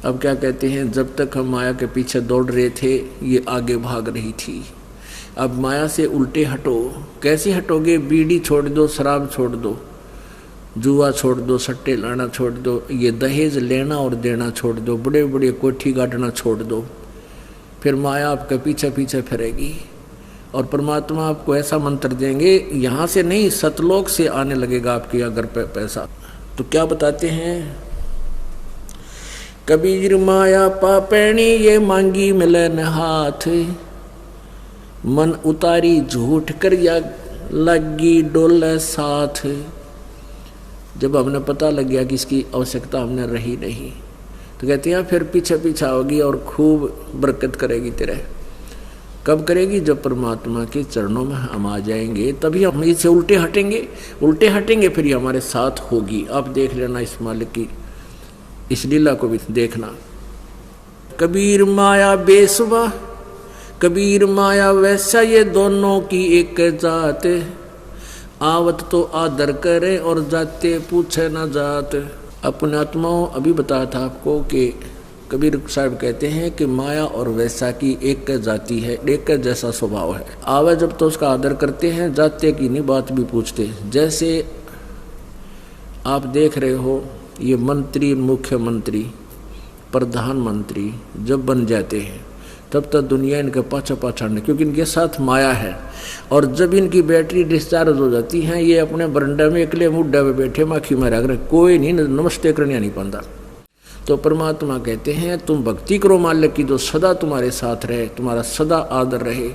अब क्या कहते हैं, जब तक हम माया के पीछे दौड़ रहे थे ये आगे भाग रही थी। अब माया से उल्टे हटो। कैसे हटोगे? बीड़ी छोड़ दो, शराब छोड़ दो, जुआ छोड़ दो, सट्टे लाना छोड़ दो, ये दहेज लेना और देना छोड़ दो, बड़े बड़े कोठी गाटना छोड़ दो। फिर माया आपके पीछे पीछे फिरेगी और परमात्मा आपको ऐसा मंत्र देंगे, यहाँ से नहीं सतलोक से आने लगेगा आपके अगर पैसा। तो क्या बताते हैं, कबीर माया पापैणी ये मांगी मिलन हाथ, मन उतारी झूठ कर या लगी डोले साथ। जब हमने पता लग गया कि इसकी आवश्यकता हमने रही नहीं, तो कहते हैं फिर पीछे पीछे होगी और खूब बरकत करेगी तेरे। कब करेगी? जब परमात्मा के चरणों में हम आ जाएंगे, तभी हम इससे उल्टे हटेंगे फिर ये हमारे साथ होगी। आप देख लेना इस मालिक की इस लीला को भी देखना। कबीर माया बेसवा, कबीर माया वैसा, ये दोनों की एक जात, आवत तो आदर करे और जाते पूछे न जात। अपने आत्माओं अभी बताया था आपको कि कबीर साहब कहते हैं कि माया और वैसा की एक जाति है, एक जैसा स्वभाव है। आवे जब तो उसका आदर करते हैं, जाते की नहीं बात भी पूछते। जैसे आप देख रहे हो ये मंत्री, मुख्यमंत्री, प्रधानमंत्री जब बन जाते हैं तब तक दुनिया इनके पाछा पाछाड़ने, क्योंकि इनके साथ माया है। और जब इनकी बैटरी डिस्चार्ज हो जाती हैं, ये अपने बरंडे में अकेले मुड्डे में बैठे माखी में रह, कोई नहीं नमस्ते करने नहीं पाता। तो परमात्मा कहते हैं तुम भक्ति करो मालिक की, जो सदा तुम्हारे साथ रहे, तुम्हारा सदा आदर रहे,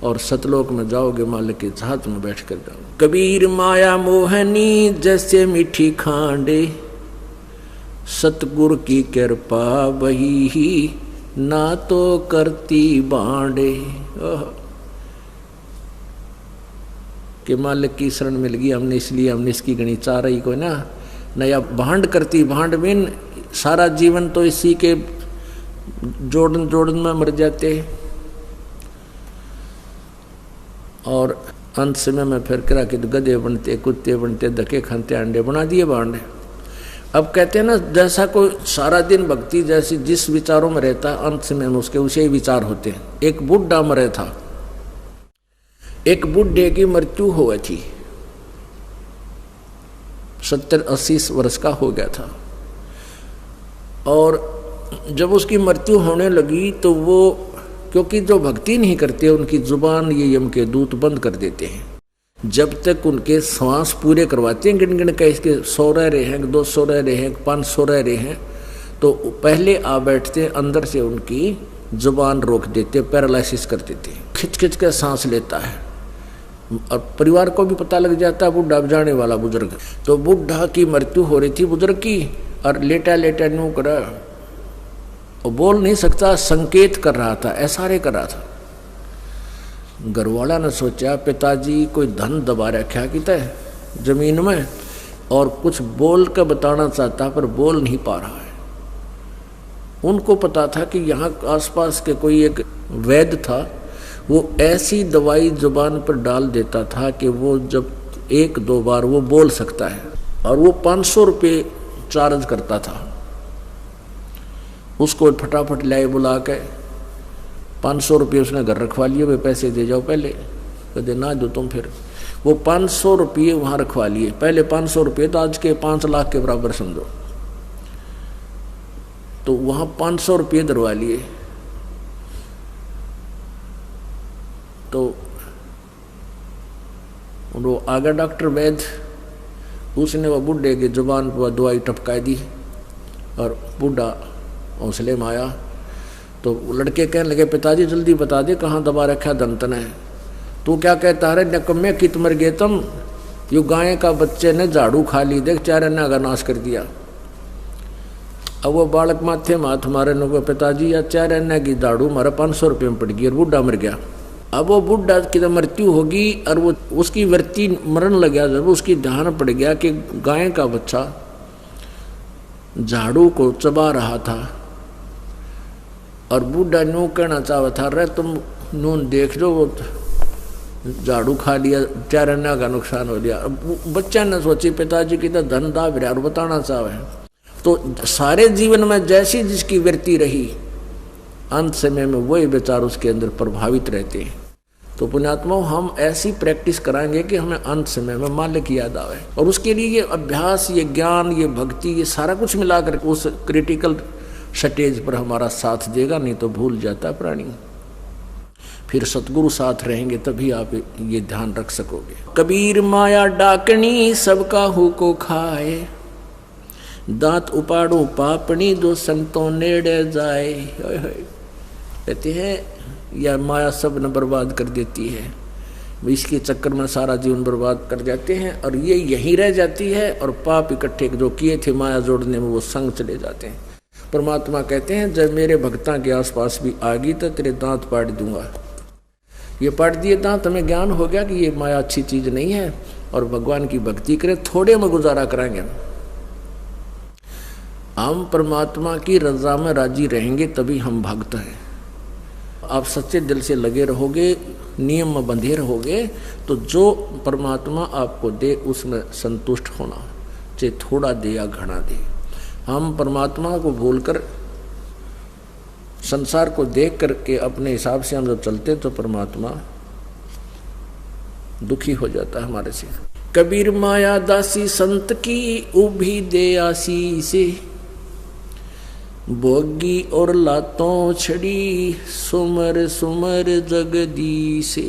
और सतलोक में जाओगे मालिक के साथ में बैठ कर जाओ। कबीर माया मोहनी जैसे मीठी खांडे, सतगुरु की कृपा वही ही ना तो करती बांडे। कि मालिक की शरण मिल गई हमने, इसलिए हमने इसकी गणी चाह रही को ना नया भांड करती। भांड बिन सारा जीवन तो इसी के जोड़न में मर जाते, और अंत समय में फिर करा कि गधे बनते, कुत्ते बनते, धक्के खाते, अंडे बना दिए भांडे। अब कहते हैं ना, जैसा कोई सारा दिन भक्ति जैसी जिस विचारों में रहता है, अंत समय में उसके उसे ही विचार होते हैं। एक बुढ़ा मरे था, एक बुढ़े की मृत्यु हुई थी, 70-80 वर्ष का हो गया था। और जब उसकी मृत्यु होने लगी तो वो, क्योंकि जो भक्ति नहीं करते उनकी जुबान ये यम के दूत बंद कर देते हैं। जब तक उनके श्वास पूरे करवाते हैं, गिन गिन के इसके 100 रह रहे हैं, 200 रह रहे हैं, 500 रह रहे हैं, तो पहले आ बैठते हैं, अंदर से उनकी जुबान रोक देते, पैरालिसिस कर देते, खिंच खिंच के सांस लेता है। और परिवार को भी पता लग जाता है बुढ़ा जाने वाला बुजुर्ग। तो बुढ़ा की मृत्यु हो रही थी बुजुर्ग की, और लेटा लेटा न्यू करा, वो बोल नहीं सकता, संकेत कर रहा था, इशारे कर रहा था। घरवाला ने सोचा पिताजी कोई धन दबा रखा कि तय जमीन में, और कुछ बोल कर बताना चाहता पर बोल नहीं पा रहा है। उनको पता था कि यहाँ आसपास के कोई एक वैद्य था, वो ऐसी दवाई जुबान पर डाल देता था कि वो जब 1-2 बार वो बोल सकता है, और वो 500 रुपये चार्ज करता था। उसको फटाफट लाए बुला के 500 रुपये उसने घर रखवा लिए, वे पैसे दे जाओ पहले, कहते ना दो तुम। फिर वो 500 रुपये वहाँ रखवा लिए, पहले 500 रुपये तो आज के 5 लाख के बराबर समझो। तो वहाँ 500 रुपये धरवा लिए। तो वो आगे डॉक्टर वैद्य, उसने वो बुढ़े की जुबान पर दवाई टपका दी, और बूढ़ा हौसले में आया। तो लड़के कहने लगे पिताजी जल्दी बता दे कहाँ दबा रखा दंतन है। तू क्या कहता है नकम्मे कित मर गए तुम, यू गाय का बच्चे ने झाड़ू खा ली, देख चार अन्ना का नाश कर दिया। अब वो बालक माथे में हाथ मारे न, पिताजी या चार अन्ना की झाड़ू मारा 500 रुपये में पड़ गई, और बूढ़ा मर गया। अब वो बुढ़ा की मृत्यु होगी, और वो उसकी वृत्ति मरण लग गया। जब उसकी ध्यान पड़ गया कि गाय का बच्चा झाड़ू को चबा रहा था, और बूढ़ा न्यू कहना चाहता था रे तुम नून देख लो, वो झाड़ू खा लिया, 4 अन्ना का नुकसान हो गया। अब बच्चा ने सोची पिताजी की तो धन दाब रहा और बताना चाहे। तो सारे जीवन में जैसी जिसकी वृत्ति रही, अंत समय में वही विचार उसके अंदर प्रभावित रहते हैं। तो पुण्यात्माओं, हम ऐसी प्रैक्टिस कराएंगे कि हमें अंत समय में मालिक याद आवे, और उसके लिए ये अभ्यास, ये ज्ञान, ये भक्ति, ये सारा कुछ मिलाकर उस क्रिटिकल स्टेज पर हमारा साथ देगा। नहीं तो भूल जाता प्राणी। फिर सतगुरु साथ रहेंगे तभी आप ये ध्यान रख सकोगे। कबीर माया डाकनी सबका हु को खाए, दांत उपाड़ो पापनी दो संतों नेड़े जाए। कहते हैं यह माया सब न बर्बाद कर देती है, इसके चक्कर में सारा जीवन बर्बाद कर जाते हैं, और ये यहीं रह जाती है, और पाप इकट्ठे जो किए थे माया जोड़ने में वो संग चले जाते हैं। परमात्मा कहते हैं जब मेरे भक्ता के आसपास भी आ गई तो तेरे दांत पाड़ दूंगा। ये पाड़ दिए दांत, हमें ज्ञान हो गया कि ये माया अच्छी चीज नहीं है, और भगवान की भक्ति करें, थोड़े में गुजारा कराएंगे। हम परमात्मा की रजा में राजी रहेंगे तभी हम भक्त हैं। आप सच्चे दिल से लगे रहोगे, नियम में बंधे रहोगे, तो जो परमात्मा आपको दे उसमें संतुष्ट होना, चाहे थोड़ा दे या घना दे। हम परमात्मा को भूलकर संसार को देख करके अपने हिसाब से हम जब चलते तो परमात्मा दुखी हो जाता है हमारे से। कबीर माया दासी संत की उभी दे आसी से, भोगी और लातों छड़ी सुमर सुमर जगदीसे।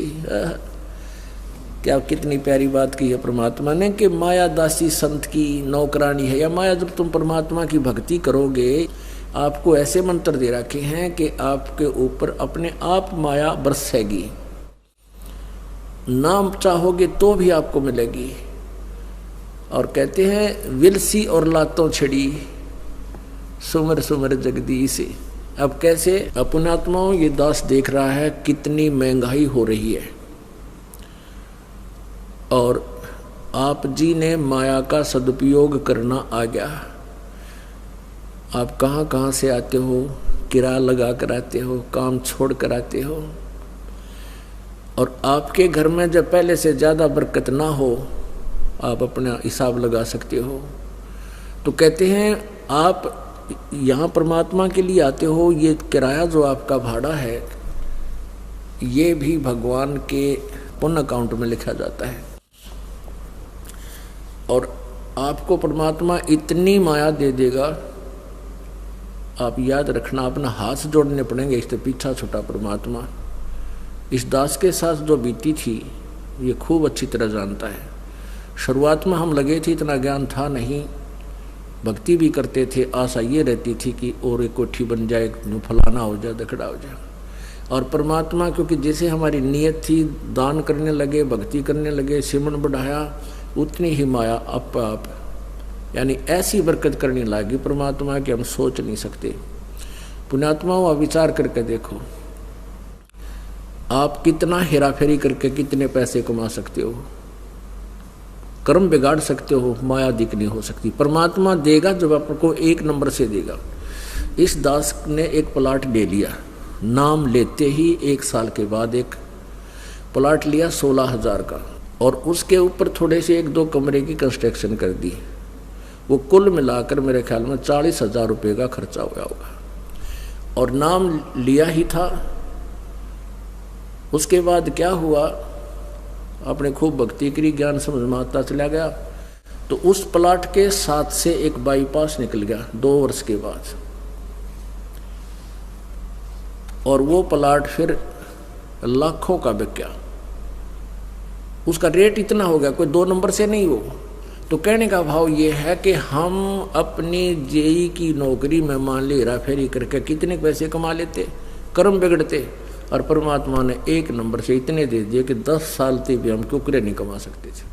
क्या कितनी प्यारी बात की है परमात्मा ने कि माया दासी संत की नौकरानी है। या माया जब तुम परमात्मा की भक्ति करोगे, आपको ऐसे मंत्र दे रखे हैं कि आपके ऊपर अपने आप माया बरसेगी, नाम चाहोगे तो भी आपको मिलेगी। और कहते हैं विलसी और लातों छड़ी सुमर सुमर जगदीश। अब कैसे? पुण्यात्माओं, ये दास देख रहा है कितनी महंगाई हो रही है, और आप जी ने माया का सदुपयोग करना आ गया। आप कहाँ कहाँ से आते हो, किराया लगा कर आते हो, काम छोड़ कर आते हो, और आपके घर में जब पहले से ज़्यादा बरकत ना हो, आप अपना हिसाब लगा सकते हो। तो कहते हैं आप यहाँ परमात्मा के लिए आते हो, ये किराया जो आपका भाड़ा है ये भी भगवान के पुण्य अकाउंट में लिखा जाता है, और आपको परमात्मा इतनी माया दे देगा, आप याद रखना, अपना हाथ जोड़ने पड़ेंगे इससे पीछा छुटा परमात्मा। इस दास के साथ जो बीती थी ये खूब अच्छी तरह जानता है। शुरुआत में हम लगे थे, इतना ज्ञान था नहीं, भक्ति भी करते थे, आशा ये रहती थी कि और एक कोठी बन जाए, फलाना हो जाए, दखड़ा हो जाए। और परमात्मा क्योंकि जैसे हमारी नीयत थी, दान करने लगे, भक्ति करने लगे, सिमरन बढ़ाया, उतनी ही माया आप यानी ऐसी बरकत करने लगी परमात्मा कि हम सोच नहीं सकते। पुण्यात्माओं, आप विचार करके देखो, आप कितना हेरा फेरी करके कितने पैसे कमा सकते हो, कर्म बिगाड़ सकते हो, माया दिख नहीं हो सकती। परमात्मा देगा जब आपको एक नंबर से देगा। इस दास ने एक प्लाट ले लिया, नाम लेते ही 1 साल के बाद एक प्लाट लिया 16,000 का, और उसके ऊपर थोड़े से 1-2 कमरे की कंस्ट्रक्शन कर दी। वो कुल मिलाकर मेरे ख्याल में 40,000 रुपये का खर्चा हुआ होगा, और नाम लिया ही था। उसके बाद क्या हुआ, आपने खूब भक्ति करी, ज्ञान समझ में आता चला गया, तो उस प्लाट के साथ से एक बाईपास निकल गया 2 वर्ष के बाद, और वो प्लाट फिर लाखों का बिक गया। उसका रेट इतना हो गया, कोई 2 नंबर से नहीं हो। तो कहने का भाव ये है कि हम अपनी जेई की नौकरी में मान ली हेरा फेरी करके कितने पैसे कमा लेते, कर्म बिगड़ते, और परमात्मा ने 1 नंबर से इतने दे दिए कि 10 साल तक भी हम कुकरे नहीं कमा सकते थे।